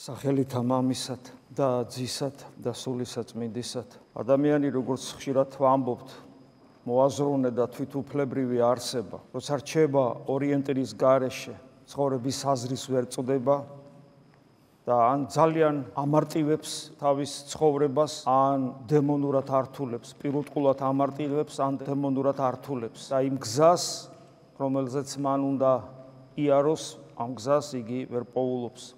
სახელითა მამისად და ძისად და სულისაწმინდისად. ადამიანი როგორც ხშირად ვამბობთ, მოაზროვნე და თვითუფლებრივი არსება, როცა რჩება ორიენტირის გარეშე, ცხოვრების აზრის ვერ წდება და ან ძალიან ამარტივებს თავის ცხოვრებას, ან დემონურად ართულებს, პირუტყულად ამარტივებს, ან დემონურად ართულებს. და იმ გზას, რომელზეც მან უნდა იაროს, ამ გზას იგი ვერ პოულობს.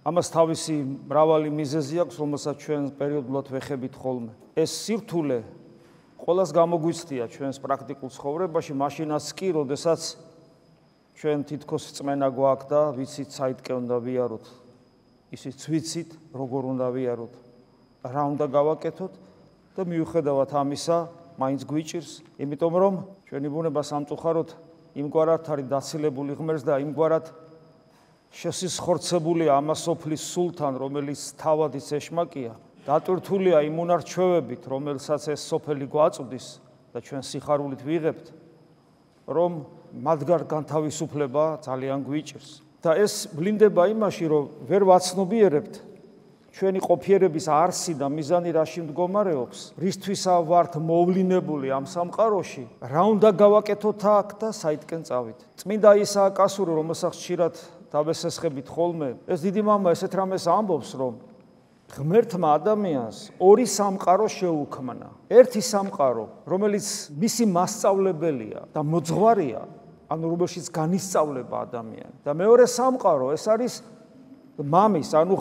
ამას თავისი მრავალი მიზეზი აქვს, რომელსაც ჩვენ პერიოდულად ვეხებით ხოლმე. ეს სირთულე ყველას გამოგვიცდია ჩვენს პრაქტიკულ ცხოვრებაში, მაშინაც კი, როდესაც ჩვენ თითქოს წმენა გვაქვს და ვიცით საიდკე უნდა ვიაროთ. ისიც ვიცით, როგორ უნდა ვიაროთ, რა უნდა გავაკეთოთ და მიუხედავად ამისა, მაინც გვიჭირს, იმიტომ რომ ჩვენი ბუნება სამწუხაროდ იმგვარად არის დაცილებული ღმერთს და იმგვარად შესისხორცებული ამასოფლის სულთან, რომელიც თავადიც ეშმაკია, დატვირთულია იმ უნარჩვევებით, რომელსაც ეს სოფელი გვაწვდის და ჩვენ სიხარულით ვიღებთ, რომ მათგან განთავისუფლება ძალიან გვიჭირს. და ეს ვლინდება იმაში, რომ ვერ ვაცნობიერებთ ჩვენი ყოფიერების არსი და მიზანი რაში მდგომარეობს, რისთვისა ვართ მოვლინებული ამ სამყაროში, რა უნდა გავაკეთოთ აქ და საიდკენ წავით. წმინდა ისააკ ასური, რომელსაც ხშირად დავესესხებით ხოლმე, ეს დიდი მამა ესეთ რამეს ამბობს, რომ ღმერთმა ადამიანს ორი სამყარო შეუქმნა. ერთი სამყარო, რომელიც მისი მასწავლებელია და მოძღვარია, ანუ რომელშიც განისწავლება ადამიანი. და მეორე სამყარო, ეს არის მამის, ანუ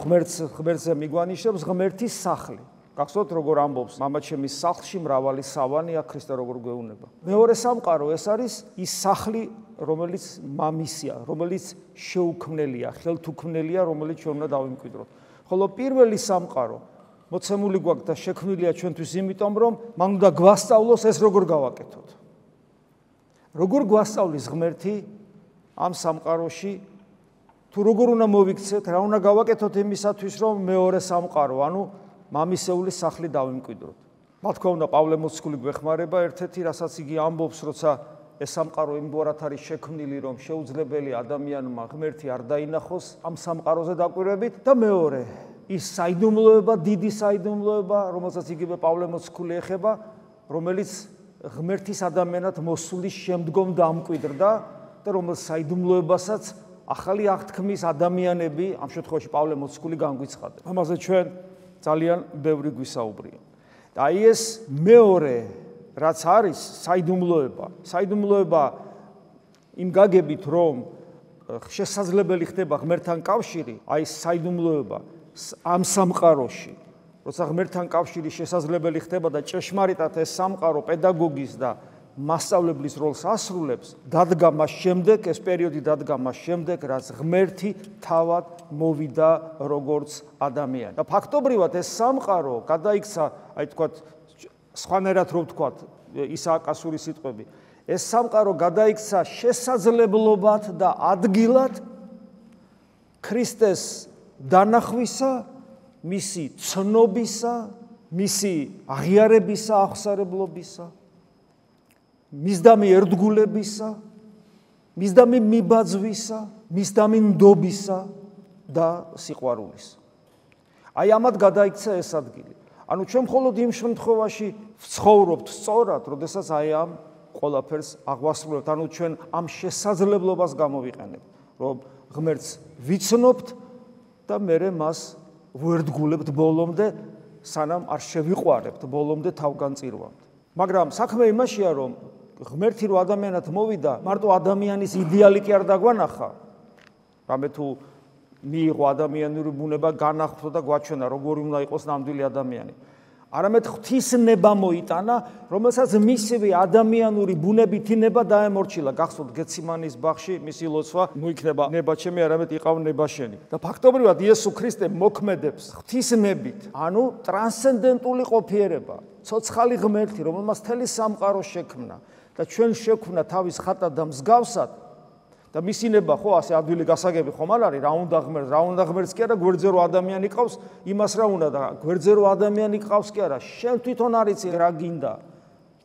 ღმერთზე მიგვანიშნებს ღმერთის სახლი. გახსოვთ როგორ ამბობს, მამაჩემის სახლში მრავალი სავანია, ქრისტე როგორ გვეუბნება. მეორე სამყარო, ეს არის ის სახლი, რომელიც მამისია, რომელიც შეუქმნელია, ხელთუქმნელია, რომელიც ჩვენ უნდა დავიმკვიდროთ. ხოლო პირველი სამყარო მოცემული გვაქვს და შექმნილია ჩვენთვის იმიტომ, რომ მან უნდა გვასწავლოს ეს როგორ გავაკეთოთ. როგორ გვასწავლის ღმერთი ამ სამყაროში, თუ როგორ უნდა მოვიქცეთ, რა უნდა გავაკეთოთ იმისათვის, რომ მეორე სამყარო, ანუ მამისეულის სახლი დავიმკვიდროთ. რა თქმა უნდა, პავლე მოციქული გვეხმარება ერთ-ერთი, რასაც იგი ამბობს, როცა ეს სამყარო იმგვარად არის შექმნილი, რომ შეუძლებელი ადამიანმა ღმერთი არ დაინახოს ამ სამყაროზე დაკვირვებით და მეორე, ის საიდუმლოება, დიდი საიდუმლოება, რომელსაც იგივე პავლე მოციქული ეხება, რომელიც ღმერთის ადამიანად მოსulis შემდგომ დამკვიდრდა და რომელ საიდუმლოებასაც ახალი აღთქმის ადამიანები, ამ შემთხვევაში პავლე მოციქული განგვიცხადა. ამაზე ჩვენ ძალიან ბევრი გვისაუბრია. და აი ეს მეორე რაც არის საიდუმლოება იმ გაგებით, რომ შესაძლებელი ხდება ღმერთთან კავშირი, აი საიდუმლოება ამ სამყაროში, როცა ღმერთთან კავშირი შესაძლებელი ხდება და ჭეშმარიტად ეს სამყარო პედაგოგის და მასწავლებლის როლს ასრულებს, დადგა მას შემდეგ, ეს პერიოდი დადგა მას შემდეგ, რაც ღმერთი თავად მოვიდა როგორც ადამიანი. და ფაქტობრივად ეს სამყარო გადაიქცა, აი თქვათ, სხვანაირად რო ვთქვათ, ისააკ ასურის სიტყვები, ეს სამყარო გადაიქცა შესაძლებლობად და ადგილად ქრისტეს დანახვისა, მისი ცნობისა, მისი აღიარებისა, აღსარებლობისა, მისდამი ერთგულებისა, მისდამი მიბაძვისა, მისდამი ნდობისა და სიყვარულის. აი ამათ გადაიქცა ეს ადგილი. ანუ ჩვენ მხოლოდ იმ შემთხვევაში ვცხოვრობთ სწორად, როდესაც აი ამ ყველაფერს აღვასრულებთ, ანუ ჩვენ ამ შესაძლებლობას გამოვიყენებთ, რომ ღმერთს ვიცნობთ და მერე მას ვერდგულებთ ბოლომდე, სანამ არ შევიყვარებთ ბოლომდე თავგანწირვამდე. მაგრამ საქმე იმაშია, რომ ღმერთი რო ადამიანად მოვიდა, მარტო ადამიანის იდეალი კი არ დაგვანახა. რამე თუ მიიღო ადამიანური ბუნება, განახვდა და გვაჩვენა როგორი უნდა იყოს ნამდვილი ადამიანი. არამედ ღვთისნება მოიტანა, რომელსაც მისივე ადამიანური ბუნებითი ნება დაემორჩილა. გახსოვთ გეციმანის ბაღში მისი ლოცვა, ნუ იქნება ნება ჩემი, არამედ იყავ ნება შენი. და ფაქტობრივად იესო ქრისტე მოქმედებს ღვთისნებით, ანუ ტრანსცენდენტული ყოფიერება, ცოცხალი ღმერთი, რომელმაც მთელი სამყარო შექმნა და ჩვენ შექმნა თავის ხატად და მსგავსად. და მისი ნება ხო ასე ადვილი გასაგები ხომ არ არის, რა უნდა ღმერთს კი არა, გვერდზე რო ადამიანი ყავს, იმას რა უნდა და გვერდზე რო ადამიანი ყავს კი არა, შენ თვითონ არიცი რა გინდა.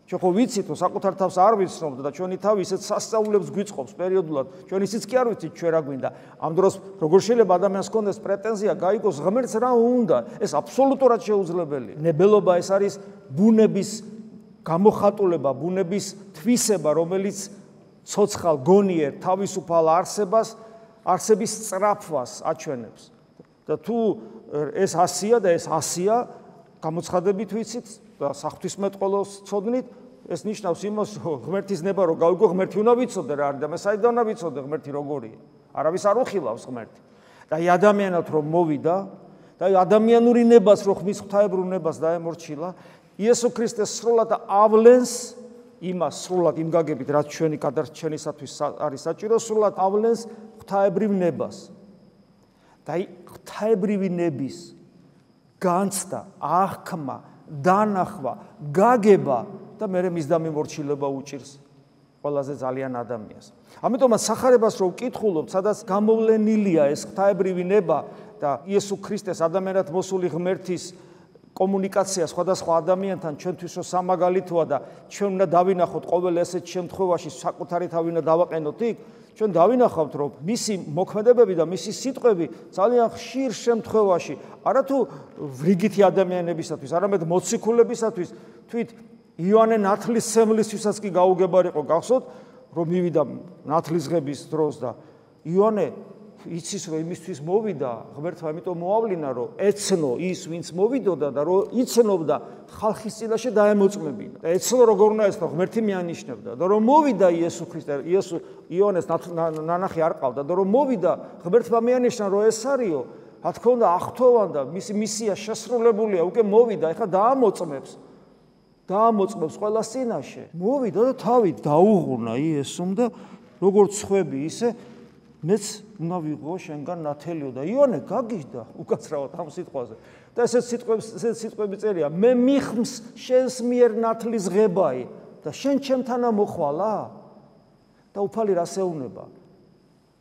ჩვენ ხო ვიცით, რომ საკუთარ თავს არ ვიცნობთ და ჩვენი თავი ისეთ სასწაულებს გვიწყობს პერიოდულად. ჩვენ ისიც კი არ ვიცით ჩვენ რა გვინდა. ამ დროს როგორ შეიძლება ადამიანს ჰქონდეს პრეტენზია გაიგოს ღმერთს რა უნდა? ეს აბსოლუტურად შეუძლებელია. ნებელობა ეს არის ბუნების გამოხატულება, ბუნების თვისება, რომელიც ცოცხალ გონიერ თავისუფალ არსების სწრაფვას აჩვენებს. და თუ ეს 100-ია და ეს 100-ია, გამოცხადებით ვიცით და საღვთისმეტყველოს ცოდნით, ეს ნიშნავს იმას, რომ ღმერთის ნება რო გავიგო, ღმერთი უნდა ვიცოდე რა არის და მე საიდან უნდა ვიცოდე ღმერთი როგორია. არავის არ უხილავს ღმერთი. და აი ადამიანად რომ მოვიდა და აი ადამიანური ნებას რო ხმის ღვთაებრ ნებას დაემორჩილა, იესო ქრისტეს სრულად ავლენს იმას, სრულად იმ გაგებით, რაც ჩვენი გადარჩენისათვის არის საჭირო, სრულად ავლენს ღვთაებრივ ნებას. და აი ღვთაებრივი ნების განცდა, აღქმა, დანახვა, გაგება და მერე მის დამიმორჩილება უჭირს ყველაზე ძალიან ადამიანს. ამიტომაც სახარებას რო ვკითხულობთ, სადაც გამოვლენილია ეს ღვთაებრივი ნება და იესო ქრისტეს ადამიანად მოსული ღმერთის კომუნიკაცია სხვადასხვა ადამიანთან ჩვენთვის რო სამაგალითოა და ჩვენ უნდა დავინახოთ ყოველ ესეთ შემთხვევაში საკუთარი თავი უნდა დავაყენოთ იქ, ჩვენ დავინახავთ, რომ მისი მოქმედებები და მისი სიტყვები ძალიან ხშირ შემთხვევაში არათუ ვრიგითი ადამიანებისათვის, არამედ მოციქულებისათვის, თვით იოანე ნათლისმცემლისთვისაც კი გაუგებარიყო გახსოვთ, რომ მივიდა ნათლისღების დროს და იოანე იცის რომ იმისთვის მოვიდა, ღმერთმა იმიტომ მოავლინა, რომ ეცნო ის, ვინც მოვიდოდა და რომ იცნობდა ხალხის წინაშე დაემოწმებინა. და ეცნო როგორ უნდა ეცნო, ღმერთი მიანიშნებდა. და რომ მოვიდა იესო ქრისტე, იოანეს ნანახი არ ყავდა და რომ მოვიდა, ღმერთმა მიანიშნა, რომ ეს არისო, რა თქმა უნდა, ახთოვანდა, მისი მისია შესრულებულია, უკვე მოვიდა, ეხლა დაამოწმებს ყველას წინაშე. მოვიდა და თავით დაუღუნა იესომ და როგორც ხვები ისე მეც უნდა ვიღო შენგან ნათელიო და იოანე გაგიჟდა უკაცრავად ამ სიტყვაზე. და ესეთ სიტყვები წერია, მე მიხმს შენს მიერ ნათლის ღებაი და შენ ჩემთანა მოხვალა? და უფალი რას ეუბნება?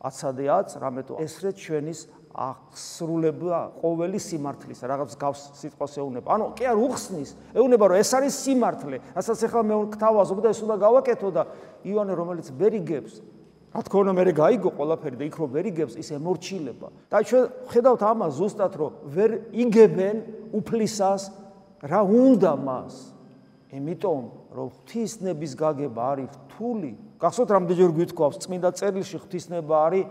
აცადე აც, რამეთო ესრე ჩვენის აღსრულება ყოველი სიმართლისა, რაღაც გავს სიტყვას ეუბნება. ანუ კი არ უხსნის, ეუბნება რომ ეს არის სიმართლე, რასაც ახლა მე გთავაზობ და ეს უნდა გავაკეთო და იოანე რომელიც ვერ იგებს, რა თქმა უნდა მე გაიგო ყველაფერი და იქ რომ ვერ იგებს, ის ემორჩილება. და ჩვენ ხედავთ ამას ზუსტად რომ ვერ იგებენ უფლისას რა უნდა მას. იმიტომ რომ ღვთისნების გაგება არის რთული. გახსოვთ რამდენჯერ გვითქვავს წმინდა წერილში ღვთისნება არის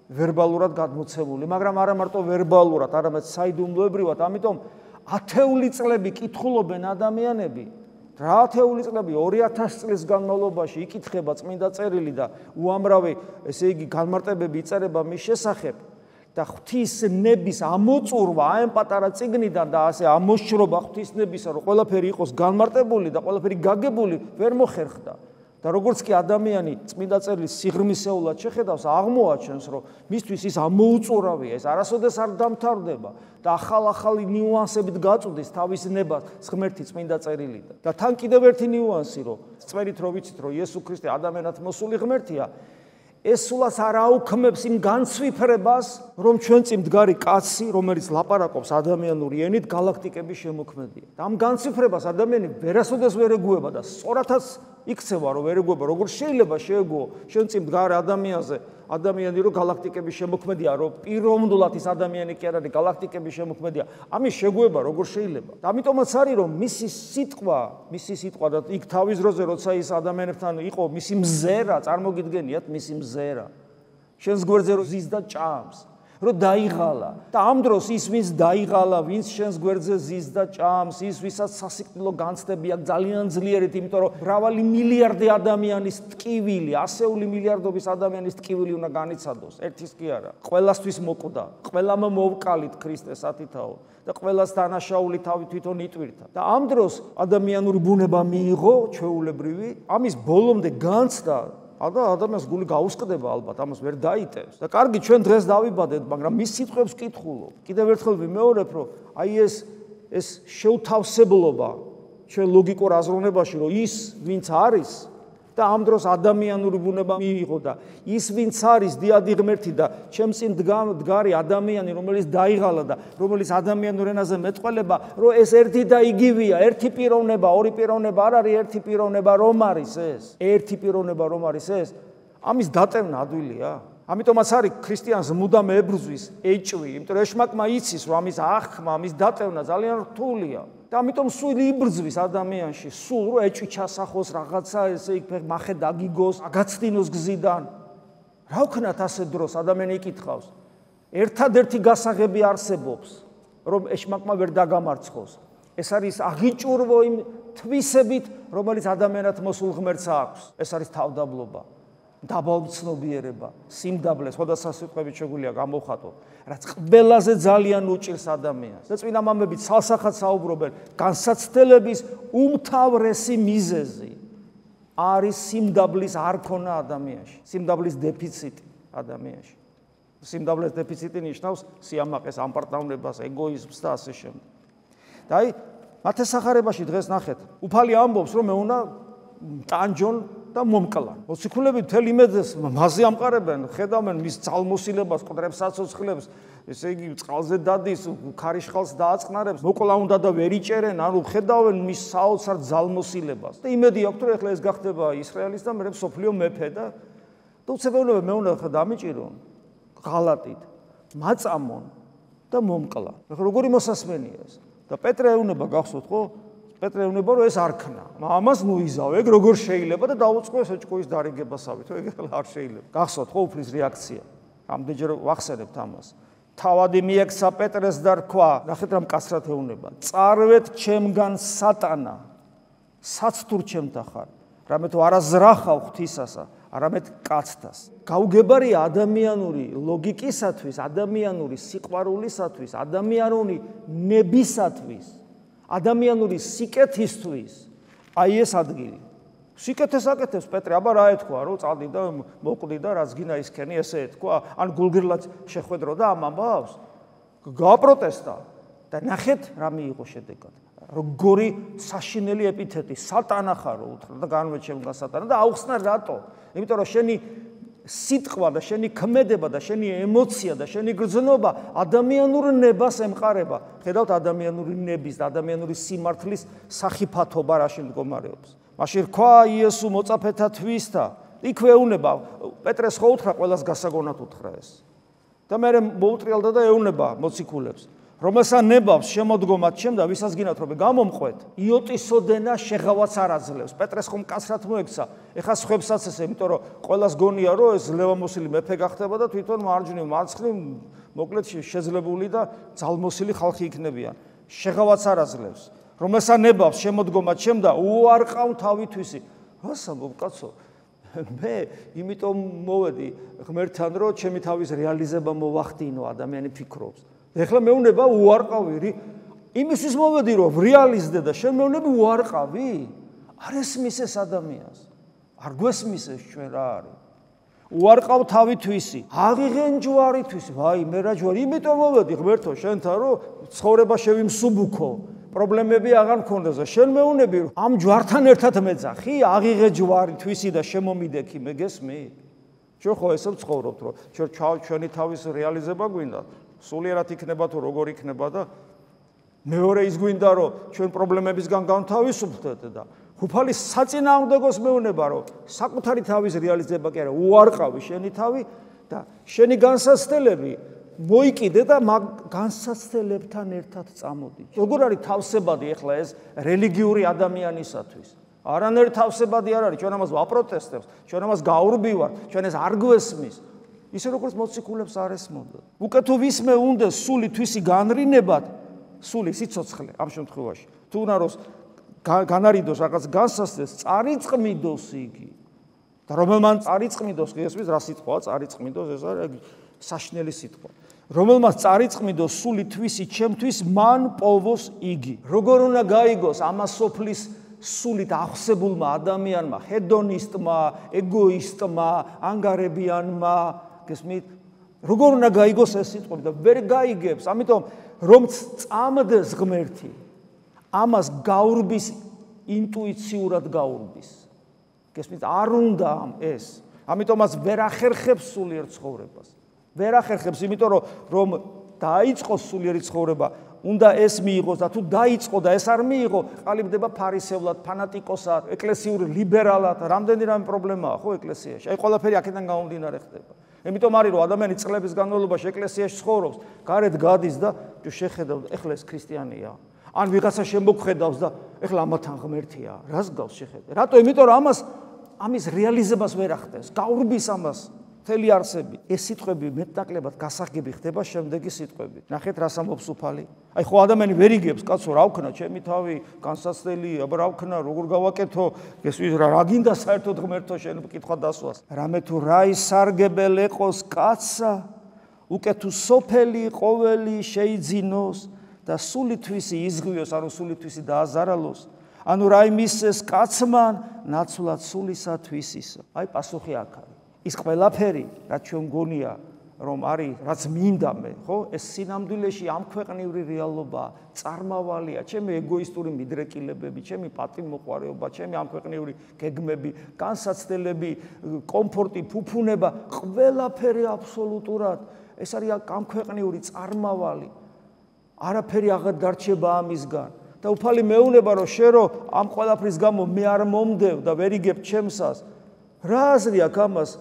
ვერბალურად გადმოცემული, მაგრამ არა მარტო ვერბალურად, არამედ საიდუმლოებრივად. ამიტომ ათეული წლები კითხულობენ ადამიანები. რა ათეული წლები 2000 წლის განმავლობაში იკითხება წმინდა წერილი და უამრავი, ესე იგი, განმარტებები იწერება მის შესახებ და ღვთისნების ამოწურვა აი ამ პატარა წიგნიდან და ასე ამოშრობა ღვთისნებისა, რომ ყველაფერი იყოს განმარტებული და ყველაფერი გაგებული, ვერ მოხერხდა. და როგორც კი ადამიანი წმინდა წერილის სიღრმისეულად შეხედავს, აღმოაჩენს, რომ მისთვის ის ამოუწურავია, ეს არასოდეს არ დამთავრდება და ახალ-ახალი ნიუანსებით გაწვდის თავის ნებას ღმერთი წმინდა წერილიდან. და თან კიდევ ერთი ნიუანსი, რომ წერით რომ ვიცით, რომ იესო ქრისტე ადამიანად მოსული ღმერთია, ეს სულაც არ აუქმებს იმ განცვიფრებას, რომ ჩვენ წინ მდგარი კაცი, რომელიც ლაპარაკობს ადამიანური ენით, გალაქტიკების შემოქმედია. და ამ განცვიფრებას ადამიანი ვერასოდეს ვერ ეგუება და სწორადაც იქცევა, რომ ვერ ეგუება, როგორ შეიძლება შეეგუო ჩვენ წინ მდგარი ადამიანზე, ადამიანი რომ გალაქტიკების შემოქმედია, რომ პიროვნულად ის ადამიანი კი არ არის გალაქტიკების შემოქმედია, ამის შეგუება როგორ შეიძლება? და ამიტომაც არის, რომ მისი სიტყვა და იქ თავის დროზე, როცა ის ადამიანებთან იყო, მისი მზერა, წარმოგიდგენიათ, მისი მზერა. შენს გვერდზე რომ ზის და ჭამს, რომ დაიღალა. და ამ დროს ის ვინც დაიღალა, ვინც შენს გვერდზე ზის და ჭამს, ის ვისაც სასიკვდილო განცდები აქვს ძალიან ძლიერით, იმიტომ რომ მრავალი მილიარდი ადამიანის ტკივილი, ასეული მილიარდობის ადამიანის ტკივილი უნდა განიცადოს, ერთის კი არა. ყველასთვის მოკვდა, ყველამ მოვკალით ქრისტეს ათითაო და ყველას დანაშაული თავი თვითონ იტვირთა. და ამ დროს ადამიანური ბუნება მიიღო, ჩვეულებრივი, ამის ბოლომდე განცდა ადამიანს გული გაუსყდება ალბათ, ამას ვერ დაიტევს. და კარგი, ჩვენ დღეს დავიბადეთ, მაგრამ მის სიტყვებს ვკითხულობ. კიდევ ერთხელ ვიმეორებ, რომ აი ეს შეუთავსებლობა ჩვენ ლოგიკურ აზროვნებაში, რომ ის, ვინც არის, და ამ დროს ადამიანური ბუნება მიიღო და ის ვინც არის დიადი ღმერთი და ჩემს წინ დგარი ადამიანი რომელიც დაიღალა და რომელიც ადამიანურ ენაზე მეტყველება რომ ეს ერთი და იგივეა ერთი პიროვნება ორი პიროვნება არ არის ერთი პიროვნება რომ არის ეს ერთი პიროვნება რომ არის ეს ამის დატევნა ადვილია ამიტომაც არის ქრისტიანს მუდამ ებრძვის ეჭვი იმიტომ რომ ეშმაკმა იცის რომ ამის აღქმა ამის დატევნა ძალიან რთულია და ამიტომ სულ იბრძვის ადამიანში სულ რომ ეჭვი ჩასახოს რაღაცა ესე იქ მახე დაგიგოს აგაცდინოს გზიდან რა ვქნათ ასე დროს ადამიანი იკითხავს ერთადერთი გასაღები არსებობს რომ ეშმაკმა ვერ დაგამარცხოს ეს არის აღიჭურვო იმ თვისებით რომელიც ადამიანად მოსულ ღმერთს აქვს ეს არის თავდაბლობა დაბალმცნობიერება, სიმდაბლე, სხვადასხვა სიტყვებით შეგვიძლია გამოხატო, რაც ყველაზე ძალიან უჭირს ადამიანს. და წმინდა მამები ცალსახად საუბრობენ, განსაცდელების უმთავრესი მიზეზი არის სიმდაბლის არ ქონა ადამიანში, სიმდაბლის დეფიციტი ადამიანში. სიმდაბლის დეფიციტი ნიშნავს სიამაყეს, ამპარტავნებას, ეგოიზმს და ასე შემდეგ. და აი, მათესახარებაში დღეს ნახეთ, უფალი ამბობს, რომ მე უნდა ტანჯონ და მომკლან. მოციქულები მთელ იმედს მასზე ამყარებენ, ხედავენ მის ძალმოსილებას, ყდრებს საცოცხლებს, ესე იგი წყალზე დადის, ქარიშხალს დააწყნარებს, მოკლა უნდა და ვერ იჭერენ, ანუ ხედავენ მის საოცარ ძალმოსილებას. და იმედი აქვს, რომ ეხლა ეს გახდება ისრაელის და მე მსოფლიო მეფე და უცებეულობა მე უნდა ხა დამიჭირონ ღალატით, მაწამონ და მომკლან. ეხლა როგორი მოსასმენია ეს? და პეტრე ეუბნება გახსოვთ ხო? პეტრე ეუბნება რომ ეს არ ქნა. ამას ნუიზავ, ეგ როგორ შეიძლება და დაუწყო ეს ჭკუის დარიგებასავით, ეგ არ შეიძლება. გახსოვთ ხო უფლის რეაქცია? ამდენჯერ ვახსენებთ ამას. თავადი მიექცა პეტრეს და რქვა, ნახეთ რა მკაცრად ეუბნება. წარვეთ ჩემგან სატანა. საცთურ ჩემთა ხარ. რამე თუ არაზრახავ ღვთისასა, არამედ კაცთას. გაუგებარია ადამიანური ლოგიკისათვის, ადამიანური სიყვარულისათვის, ადამიანური ნებისათვის. ადამიანური სიკეთისთვის აი ეს ადგილი. სიკეთეს აკეთებს პეტრე, აბა რა ეთქვა, რომ წავდი და მოკვდი და რაც გინდა ისქენი, ესე ეთქვა, ან გულგრილად შეხვედრო და ამ ამბავს. გააპროტესტა და ნახეთ რა მიიღო შედეგად. როგორი საშინელი ეპითეტი, სატანა ხარო უთხრა და განვე ჩემგან სატანა და აუხსნა რატო? იმიტომ რომ შენი სიტყვა და შენი ქმედება და შენი ემოცია და შენი გრძნობა ადამიანურ ნებას ემყარება. ხედავთ ადამიანური ნების და ადამიანური სიმართლის სახიფათობა რაში მდგომარეობს. მაშინ რქვა იესო მოწაფეთა თვისთა. იქვე ეუბნება, პეტრეს ხო უთხრა ყველას გასაგონად უთხრა ეს. და მე მოუტრიალდა და ეუბნება მოციქულებს. რომელსა ნებავს შემოდგომად ჩემდა ვისაც გინათ რომ გამომყვეთ იოტისოდენა შეღავაც არ აძლევს პეტრეს ხომ კაცრად მოექცა ეხა სხვებსაც ესე იმიტომ რომ ყველას გონია რომ ეს ლევამოსილი მეფე გახდება და თვითონ მარჯვნივ მარცხნივ მოკლედ შეძლებული და ძალმოსილი ხალხი იქნებიან შეღავაც არ აძლევს რომელსა ნებავს შემოდგომად ჩემდა უარყავ თავითვისი რას ამბობ კაცო მე იმიტომ მოვედი ღმერთთან რომ ჩემი თავის რეალიზება მოვახდინო ადამიანი ფიქრობს ეხლა მეუნება უარყავი იმისთვის მოვედი რომ რეალიზდე და შენ მეუნები უარყავი არ ესმის ეს ადამიანს არ გვესმის ეს ჩვენ რა არის უარყავ თავითვისი აღიღენ ჯვარითვისი ვაი მე რა ჯვარი იმიტომ მოვედი ღმერთო შენთან რომ ცხოვრება შევიმსუბუქო პრობლემები აღარ მქონდეს და შენ მეუნები რომ ამ ჯვართან ერთად მეძახი აღიღე ჯვარითვისი და შემომიდექი მე გესმი ჩვენ ხო ესე ვცხოვრობთ რომ ჩვენი თავის რეალიზება გვინდა სულიერად იქნება თუ როგორ იქნება და მეორე ის გვინდა რომ ჩვენ პრობლემებისგან განთავისუფლდეთ და უფალი საწინააღმდეგოს მეუნება რომ საკუთარი თავის რეალიზება კი არა უარყავი შენი თავი და შენი განსაცდელები მოიკიდე და მაგ განსაცდელებთან ერთად წამოდი. როგორ არის თავსებადი ახლა ეს რელიგიური ადამიანისათვის? არანაირი თავსებადი არ არის, ჩვენ ამას ვაპროტესტებთ, ჩვენ ამას გაურბივართ, ჩვენ ეს არ გვესმის. ისე როგორც მოციქულებს არ ესმოდა. უკვე თუ ვისმე უნდა სული თვისი განრინებად, სული სიცოცხლე ამ შემთხვევაში. თუ უნდა რომ განარიდოს რაღაც განსასწრებს, წარიწყმიდოს იგი. და რომელმან წარიწყმიდოს, ესმის რა სიტყვაა წარიწყმიდოს, ეს არის საშნელი სიტყვა. რომელმაც წარიწყმიდოს სული თვისი ჩემთვის, მან პოვოს იგი. როგორ უნდა გაიგოს ამასოფლის სულით აღსებულმა ადამიანმა, ჰედონისტმა, ეგოისტმა, ანგარებიანმა გესმით როგორ უნდა გაიგოს ეს სიტყვები და ვერ გაიგებს ამიტომ რომ წამდეს ღმერთი ამას გაურბის ინტუიციურად გაურბის გესმით, არ უნდა ეს. ამიტომაც ვერ ახერხებს სულიერ ცხოვრებას. ვერ ახერხებს, იმიტომ რომ დაიწყოს სულიერი ცხოვრება, უნდა ეს მიიღოს და თუ დაიწყო და ეს არ მიიღო, ყალიბდება ფარისევლად, ფანატიკოსად, ეკლესიურ ლიბერალად, რამდენი პრობლემაა ხო ეკლესიაში. აი ყველაფერი აქედან გამომდინარე ხდება. იმიტომ არის რომ ადამიანი წლების განმავლობაში ეკლესიაში ცხოვრობს, გარეთ გადის და შეხედავს, ეხლა ეს ქრისტიანია. ან ვიღაცა შემოგხედავს და ეხლა ამათან ღმერთია. რას გავს შეხედე? რატო? იმიტომ რომ ამის რეალიზებას ვერ ახდენს, გაურბის ამას. მთელი არსები. ეს სიტყვები მეტნაკლებად გასაღები ხდება შემდეგი სიტყვები. ნახეთ რას ამბობს უფალი. აი ხო ადამიანი ვერ იგებს, კაცო, რა ვქნა, ჩემი თავი განსაცდელი, აბა რა ვქნა, როგორ გავაკეთო, ეს რა გინდა საერთოდ ღმერთო შენ კითხვა დასვას. რამე თუ რა ისარგებელ ეყოს კაცსა, უკეთ თუ სოფელი ყოველი შეიძინოს და სულითვისი იზღვიოს, ანუ სულითვისი დააზარალოს. ანუ რა იმისეს კაცმან, ნაცვლად სულისათვისისა. აი პასუხი აქ არის. ის ყველაფერი, რაც ჩვენ გონია, რომ არის, რაც მინდა მე, ხო? ეს სინამდვილეში ამ ქვეყნიური რეალობაა, წარმავალია, ჩემი ეგოისტური მიდრეკილებები, ჩემი პატიმოყვარეობა, ჩემი ამ ქვეყნიური გეგმები, განსაცდელები, კომფორტი, ფუფუნება, ყველაფერი აბსოლუტურად ეს არის ამ ქვეყნიური წარმავალი. არაფერი აღარ დარჩება ამისგან. და უფალი მეუბნება, რომ შენ რომ ამ ყველაფრის გამო მე არ მომდევ და ვერ იგებ ჩემსას, რა აზრი აქვს ამას?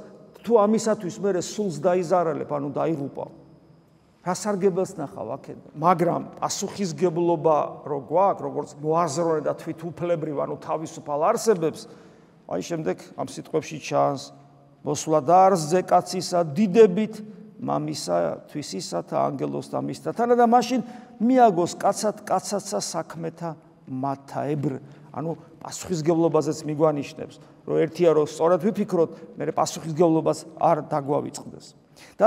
თუ ამისათვის მე სულს დაიზარალებ, ანუ დაიღუპავ. რა სარგებელს ნახავ აქედან? მაგრამ პასუხისგებლობა რო გვაქვს, როგორც მოაზროვნე და თვითუფლებრივ, ანუ თავისუფალ არსებებს, აი შემდეგ ამ სიტყვებში ჩანს მოსვლა დარსზე კაცისა დიდებით, მამისა, თვისისა და ანგელოსთა მისთა. თანა და მაშინ მიაგოს კაცაცა საქმეთა მათაებრ. ანუ პასუხისგებლობაზეც მიგვანიშნებს, რომ ერთია რომ სწორად ვიფიქროთ, მე პასუხისგებლობას არ დაგვავიწყდეს. და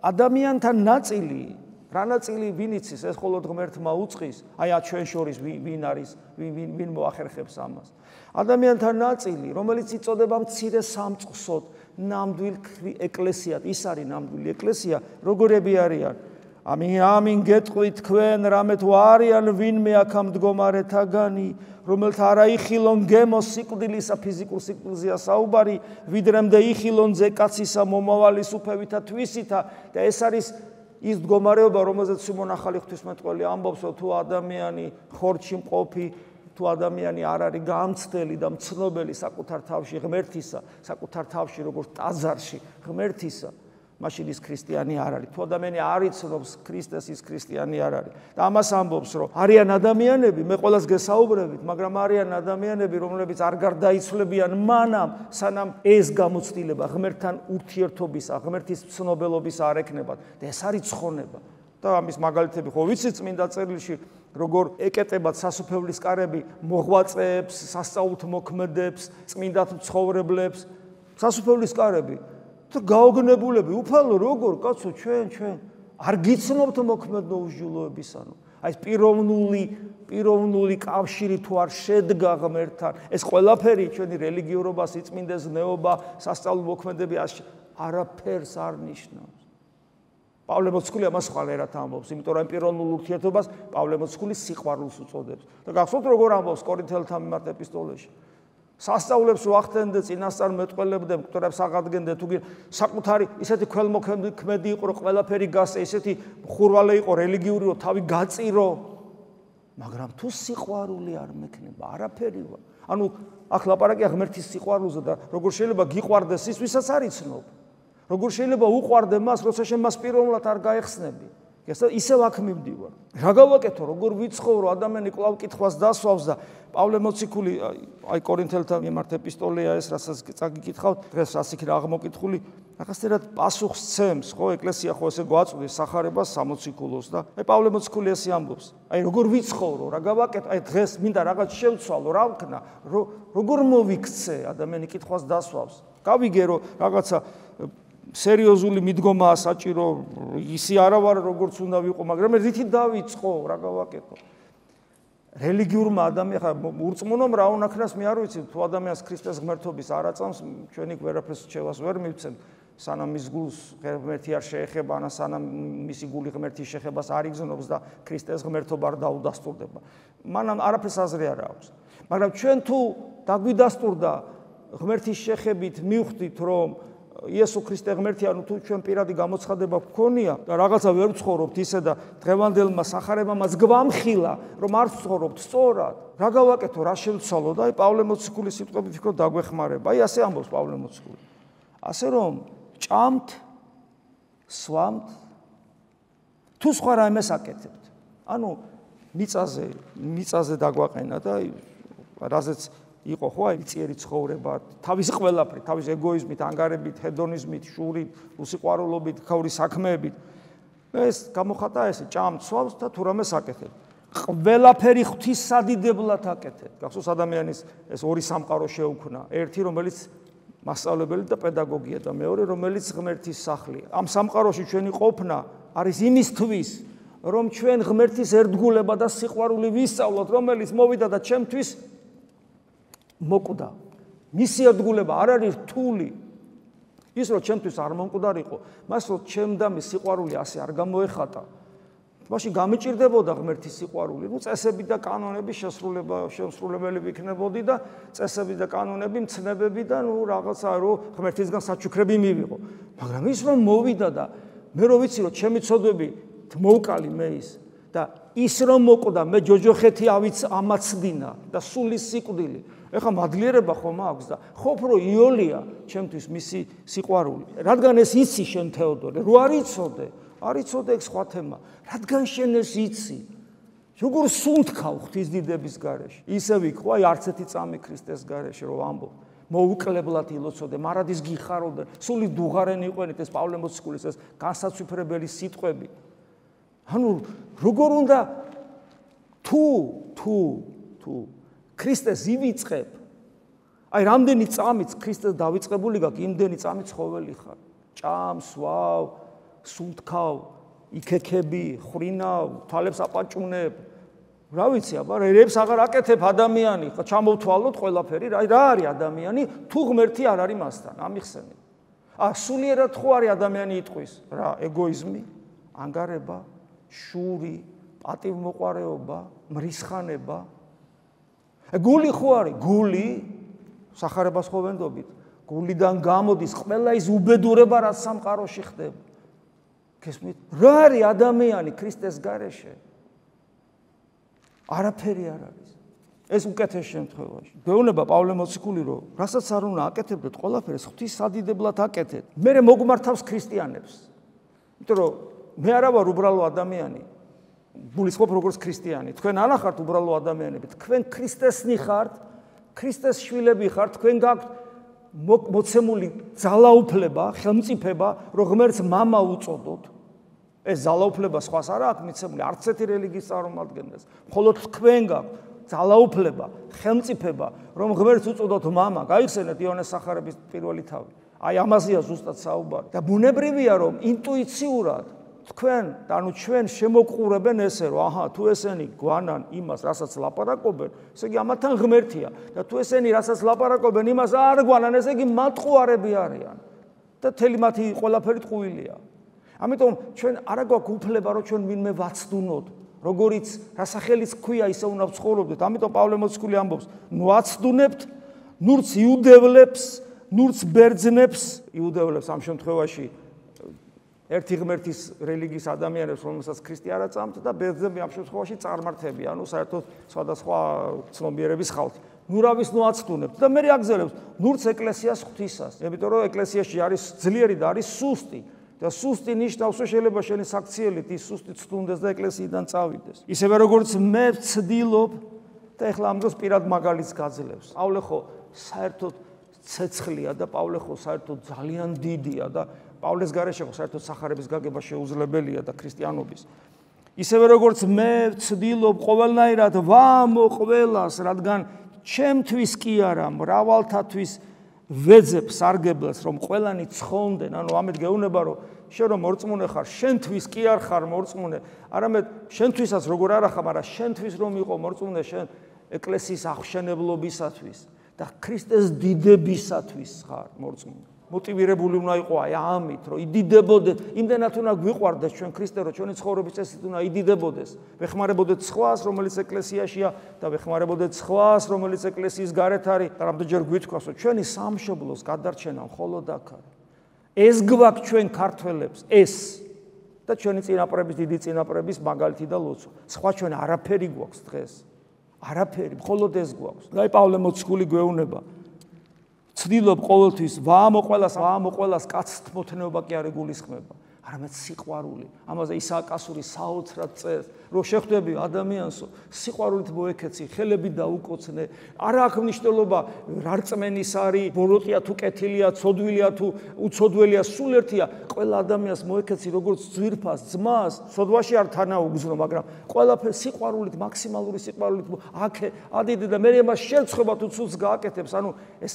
ადამიანთა ნაწილი, რა ნაწილი ვინ იცის, ეს მხოლოდ ღმერთმა უწყის, აი ჩვენ შორის ვინ არის, ვინ მოახერხებს ამას. ადამიანთა ნაწილი, რომელიც იწოდება მცირე სამწყსოდ, ნამდვილ ეკლესიად, ის არის ნამდვილი ეკლესია, როგორები არიან? ამინ გეტყვით თქვენ, რამე თუ არიან ვინმე აქ მდგომარეთაგანი, რომელთა არა იხილონ გემოს სიკვდილისა, ფიზიკურ სიკვდილზეა საუბარი, ვიდრემდე იხილონზე კაცისა მომავალის უფევითა თვისითა და ეს არის ის მდგომარეობა, რომელზეც სიმონ ახალი ღვთისმეტყველი ამბობს, რომ თუ ადამიანი ხორცში მყოფი, თუ ადამიანი არ არის გამცდელი და მცნობელი საკუთარ თავში ღმერთისა, საკუთარ თავში როგორც ტაძარში ღმერთისა, მაშინ ის ქრისტიანი არ არის. თუ ადამიანი არ იცნობს ქრისტეს, ის ქრისტიანი არ არის. და ამას ამბობს, რომ არიან ადამიანები, მე ყველას გესაუბრებით, მაგრამ არიან ადამიანები, რომლებიც არ გარდაიცვლებიან მანამ, სანამ ეს გამოცდილება ღმერთთან ურთიერთობისა, ღმერთის ცნობელობისა არ ექნებათ. და ეს არის ცხონება. და ამის მაგალითები ხო ვიცით წმინდა წერილში, როგორ ეკეტებათ სასუფეველის კარები მოღვაწეებს, სასწაულთ მოქმედებს, წმინდათ მცხოვრებლებს, სასუფეველის კარები. და გაოგნებულები, უფალო, როგორ, კაცო, ჩვენ არ გიცნობთ მოქმედო უსჯულოებისანო. აი ეს პიროვნული კავშირი თუ არ შედგა ღმერთთან, ეს ყველაფერი ჩვენი რელიგიურობა, სიწმინდეზნეობა, სასწაულო მოქმედები არაფერს არ ნიშნავს. პავლე მოციქული ამას ხვალერად ამბობს, იმიტომ რომ პიროვნულ ურთიერთობას პავლე მოციქული სიყვარულს უწოდებს. და გახსოვთ როგორ ამბობს კორინთელთა მიმართ ეპისტოლეში. სასწაულებს ვახდენდე, წინასწარ მეტყველებდე, მკვდრებს აღადგენდე, თუ საკუთარი ისეთი ქველმოქმედი იყო, რომ ყველაფერი გასწე, ისეთი ხურვალე იყო, რელიგიური, რომ თავი გაწირო, მაგრამ თუ სიყვარული არ მექნება, არაფერია. ანუ აქ ლაპარაკია ღმერთის სიყვარულზე და როგორ შეიძლება გიყვარდეს ის, ვისაც არ იცნობ. როგორ შეიძლება უყვარდე მას, როცა შენ მას პიროვნულად არ გაეხსნები. ისევ აქ მივდივარ. რა გავაკეთო, როგორ ვიცხოვრო, ადამიანი კვლავ კითხვას დასვავს და პავლე მოციქული აი კორინთელთა მიმართ ეპისტოლეა ეს, რასაც წაგიკითხავთ, დღეს რას იქნება აღმოკითხული, რაღაცნაირად პასუხს ცემს, ხო, ეკლესია ხო ესე გვაწვდის სახარებას სამოციქულოს და აი პავლე მოციქული ესე ამბობს. აი როგორ ვიცხოვრო, რა გავაკეთო, აი დღეს მინდა რაღაც შევცვალო, რა ვქნა, როგორ მოვიქცე, ადამიანი კითხვას დასვავს. გავიგე რომ რაღაცა სერიოზული მიდგომაა საჭირო, ისი არა ვარ როგორც უნდა ვიყო, მაგრამ რითი დავიწყო, რა გავაკეთო. რელიგიურმა ადამიანმა ურწმუნომ რა უნაქნას მე არ ვიცი, თუ ადამიანს ქრისტეს ღმერთობის არ აწამს, ჩვენი ვერაფერს რჩევას ვერ მივცემ, სანამ მის გულს ღმერთი არ შეეხება, ან სანამ მისი გული ღმერთის შეხებას არ იგზნობს და ქრისტეს ღმერთობა არ დაუდასტურდება. მანამ არაფერს აზრი არ აქვს. მაგრამ ჩვენ თუ დაგვიდასტურდა ღმერთის შეხებით მივხვდით, რომ იესო ქრისტე ღმერთია, თუ ჩვენ პირადი გამოცხადება გქონია და რაღაცა ვერ ვცხოვრობთ ისე და დღევანდელმა სახარებამაც გვამხილა, რომ არ ვცხოვრობთ სწორად. რა გავაკეთო, რა შევცვალო და პავლე მოციქულის სიტყვები ვფიქრობ დაგვეხმარება. ასე ამბობს პავლე მოციქული. ასე რომ ჭამთ, სვამთ, თუ სხვა რაიმეს აკეთებთ. ანუ მიწაზე დაგვაყენა და რაზეც იყო ხო აი წიერი ცხოვრება, თავის ყველაფრით, თავის ეგოიზმით, ანგარებით, ჰედონიზმით, შურით, უსიყვარულობით, ქაური საქმეებით. ეს გამოხატა ესე, ჭამთ, სვამთ და თუ რამეს აკეთებთ. ყველაფერი ღვთის სადიდებლად აკეთებთ. გახსოვს ადამიანის ეს ორი სამყარო შეუქმნა, ერთი რომელიც მასწავლებელი და პედაგოგია და მეორე რომელიც ღმერთის სახლია. ამ სამყაროში ჩვენი ყოფნა არის იმისთვის, რომ ჩვენ ღმერთის ერთგულება და სიყვარული ვისწავლოთ, რომელიც მოვიდა და ჩემთვის მოკვდა. მისი ერთგულება არ არის რთული. ის რომ ჩემთვის არ მომკვდარიყო, მას რომ ჩემ და მის სიყვარული ასე არ გამოეხატა. მაშინ გამიჭირდებოდა ღმერთის სიყვარული, წესები და კანონები შესრულებელი ვიქნებოდი და წესები და კანონები მცნებები და რაღაცა რომ ღმერთისგან საჩუქრები მივიღო. მაგრამ ის რომ მოვიდა და მე რო ვიცი რომ ჩემი ცოდვები მოვკალი მე ის და ის რომ მოკვდა მე ჯოჯოხეთი ამაცდინა და სულის სიკვდილი. ეხლა მადლიერება ხომ აქვს და ყოფ რომ იოლია ჩემთვის მისი სიყვარული. რადგან ეს იცი შენ თეოდორე, რო არ იცოდე, არ იცოდე ეგ სხვა თემა. რადგან შენ ეს იცი? როგორ სუნთქავ ღვთის დიდების გარეშე? ისე ვიქო, აი არც ერთი წამი ქრისტეს გარეშე რომ ამბობ. მოუკლებლად ილოცოდე, მარადის გიხაროდე, სული დუღარენ იყვენით ეს პავლე მოციქულის ეს განსაცვიფრებელი სიტყვები. ანუ როგორ უნდა თუ ქრისტეს ივიწყებ, აი რამდენი წამიც ქრისტეს დავიწყებული გაქვს, იმდენი წამი ცხოველი ხარ. ჭამ, სვავ, სუნთქავ, იქექები, ხრინავ, თვალებს აპაჭუნებ. რა ვიცი, აბა, რებს აღარ აკეთებ ადამიანი, ხა ჩამოვთვალოთ ყველაფერი, რა არის ადამიანი, თუ ღმერთი არ არის მასთან, ამიხსენე. სულიერად ხო არის ადამიანი იტყვის, რა, ეგოიზმი, ანგარება, შური, პატივმოყვარეობა, მრისხანება. გული ხო არის, გული, სახარებას ხო ვენდობით, გულიდან გამოდის ყველა ის უბედურება, რაც სამყაროში ხდება. გესმით? რა არის ადამიანი ქრისტეს გარეშე? არაფერი არ არის. ეს უკეთეს შემთხვევაში. გვეუბნება პავლე მოციქული, რომ რასაც არ უნდა აკეთებდეთ, ყველაფერს ღვთის სადიდებლად აკეთეთ. მერე მოგმართავს ქრისტიანებს. იმიტომ რომ მე არა ვარ უბრალო ადამიანი. გულისხმობ როგორც ქრისტიანი. თქვენ არა ხართ უბრალო ადამიანები. თქვენ ქრისტესნი ხართ, ქრისტეს შვილები ხართ, თქვენ გაქვთ მოცემული ძალაუფლება, ხელმწიფება, რომ ღმერთს მამა უწოდოთ. ეს ძალაუფლება სხვას არ აქვს მიცემული, არც ერთი რელიგიის წარმომადგენელს. მხოლოდ თქვენ გაქვთ ძალაუფლება, ხელმწიფება, რომ ღმერთს უწოდოთ მამა. გაიხსენეთ იოანეს სახარების პირველი თავი. აი ამაზეა ზუსტად საუბარი. და ბუნებრივია რომ ინტუიციურად თქვენ, ანუ ჩვენ შემოყურებენ ესე, რომ აჰა, თუ ესენი გვანან იმას, რასაც ლაპარაკობენ, ესე იგი ამათან ღმერთია. და თუ ესენი რასაც ლაპარაკობენ იმას არ გვანან, ესე იგი მატყუარები არიან. და თელი მათი ყველაფერი ტყუილია. ამიტომ ჩვენ არა გვაქვს უფლება, რომ ჩვენ ვინმე ვაცდუნოთ, როგორიც რასახელიც ქვია, ისე უნდა ვცხოვრობდეთ. ამიტომ პავლე მოციქული ამბობს, ნუ აცდუნებთ, ნურც იუდევლებს, ნურც ბერძნებს, იუდევლებს ამ შემთხვევაში ერთი ღმერთის რელიგიის ადამიანებს, რომელსაც ქრისტე არ აწამთ და ბერძნები ამ შემთხვევაში წარმართები, ანუ საერთოდ სხვადასხვა ცნობიერების ხალხი. ნუ რავის ნუ აცდუნებთ და მე აგზელებს, ნურც ეკლესიას ღვთისას. იმიტომ რომ ეკლესიაში არის ძლიერი და არის სუსტი. და სუსტი ნიშნავს, რომ შეიძლება შენი საქციელით ის სუსტი ცდუნდეს და ეკლესიიდან წავიდეს. ისევე როგორც მე ვცდილობ და ეხლა ამ დროს პირად მაგალითს გაძლევს. პავლე ხო საერთოდ ცეცხლია და პავლე ხო საერთოდ ძალიან დიდია და პავლეს გარეშე ხო საერთოდ სახარების გაგება შეუძლებელია და ქრისტიანობის. ისევე როგორც მე ვცდილობ ყოველნაირად ვამოყველას, რადგან ჩემთვის კი არა, მრავალთათვის ვეძებ სარგებლს, რომ ყველანი ცხონდნენ, ანუ ამით გეუბნება, რომ შენ რომ მორწმუნე ხარ, შენთვის კი არ ხარ მორწმუნე, არამედ შენთვისაც როგორ არ ხარ, მაგრამ შენთვის რომ იყო მორწმუნე, შენ ეკლესიის აღშენებლობისათვის და ქრისტეს დიდებისათვის ხარ მორწმუნე. მოტივირებული უნდა იყო აი ამით, რომ იდიდებოდეს, იმდენად უნდა გვიყვარდეს ჩვენ ქრისტე, რომ ჩვენი ცხოვრების წესით უნდა იდიდებოდეს. ვეხმარებოდეთ სხვას, რომელიც ეკლესიაშია და ვეხმარებოდეთ სხვას, რომელიც ეკლესიის გარეთ არის, და რამდენჯერ გვითქვას, რომ ჩვენი სამშობლოს გადარჩენა მხოლოდ აქ არის. ეს გვაქვს ჩვენ ქართველებს, ეს და ჩვენი წინაპრების, დიდი წინაპრების მაგალითი და ლოცვა. სხვა ჩვენ არაფერი გვაქვს დღეს. არაფერი, მხოლოდ ეს გვაქვს. აი პავლე მოციქული გვეუბნება. ცდილობ ყოველთვის ვაამო კაცს თმოთნეობა კი არ ეგულისხმება, არამედ სიყვარული. ამაზე ისააკასური საოცრად წერს, რომ შეხვდები ადამიანსო, სიყვარულით მოეკეცი, ხელები დაუკოცნე. არ აქვს მნიშვნელობა რა რწმენის არის, ბოროტია თუ კეთილია, ცოდვილია თუ უცოდველია, სულ ერთია. ყველა ადამიანს მოეკეცი როგორც ძვირფას, ძმას, სოდვაში არ თანაუგზნო, მაგრამ ყველაფერს სიყვარულით, მაქსიმალური სიყვარულით აქე ადიდე და მე მას შერცხვება თუ ცუდს გააკეთებს. ანუ ეს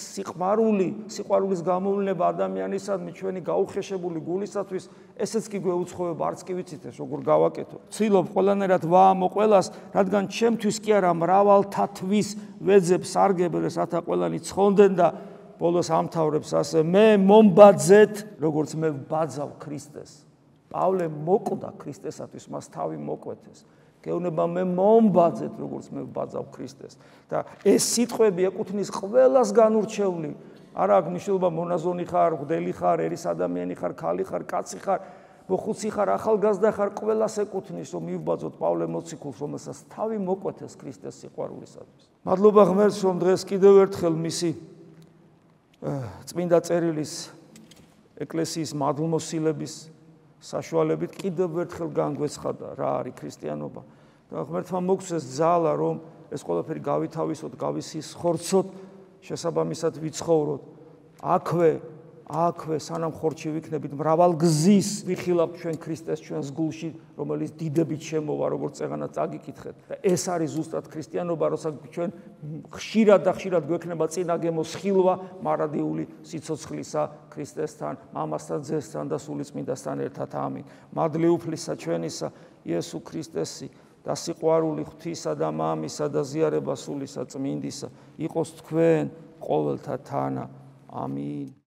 სიყვარულის გამოვლინება ადამიანისადმი ჩვენი გაუხეშებული გულისათვის ესეც კი გვეუცხოვება, არც კი ვიცით ეს როგორ გავაკეთო. ცდილობ ყველანაირად ვაამო ყველას, რადგან ჩემთვის კი არა მრავალთათვის ვეძებ სარგებელს, რათა ყველანი ცხონდნენ და ბოლოს ამთავრებს ასე, მე მომბაძეთ, როგორც მე ვბაძავ ქრისტეს. პავლე მოკვდა ქრისტესათვის, მას თავი მოკვეთეს. გეუბნება მე მომბაძეთ, როგორც მე ვბაძავ ქრისტეს. და ეს სიტყვები ეკუთვნის ყველას განურჩეული. არ აქვს მნიშვნელობა მონაზონი ხარ, მღვდელი ხარ, ერის ადამიანი ხარ, ქალი ხარ, კაცი ხარ, მოხუცი ხარ, ახალგაზრდა ხარ, ყველას ეკუთვნის, რომ მივბაძოთ პავლე მოციქულს, რომელსაც თავი მოკვეთეს ქრისტეს სიყვარულისათვის. მადლობა ღმერთს, რომ დღეს კიდევ ერთხელ მისი წმინდა წერილის ეკლესიის მადლმოსილების საშუალებით კიდევ ერთხელ განგვეცხადა რა არის ქრისტიანობა. და ღმერთმა მოგცეს ძალა, რომ ეს ყველაფერი გავითავისოთ, გავისხორცოთ, შესაბამისად ვიცხოვროთ. აქვე სანამ ხორცში ვიქნებით, მრავალ გზის ვიხილავთ ჩვენ ქრისტეს ჩვენს გულში, რომელიც დიდებით შემოვა, როგორც წეღანად წაგიკითხეთ. და ეს არის ზუსტად ქრისტიანობა, როცა ჩვენ ხშირად გვექნება წინაგემო სხილვა მარადიული სიცოცხლისა ქრისტესთან, მამასთან, ძესთან და სულიწმინდასთან ერთად. ამინ. მადლი უფლისა ჩვენისა იესო ქრისტესი და სიყვარული ღვთისა და მამისა და ზიარება სულისა წმინდისა იყოს თქვენ ყოველთა თანა. ამინ.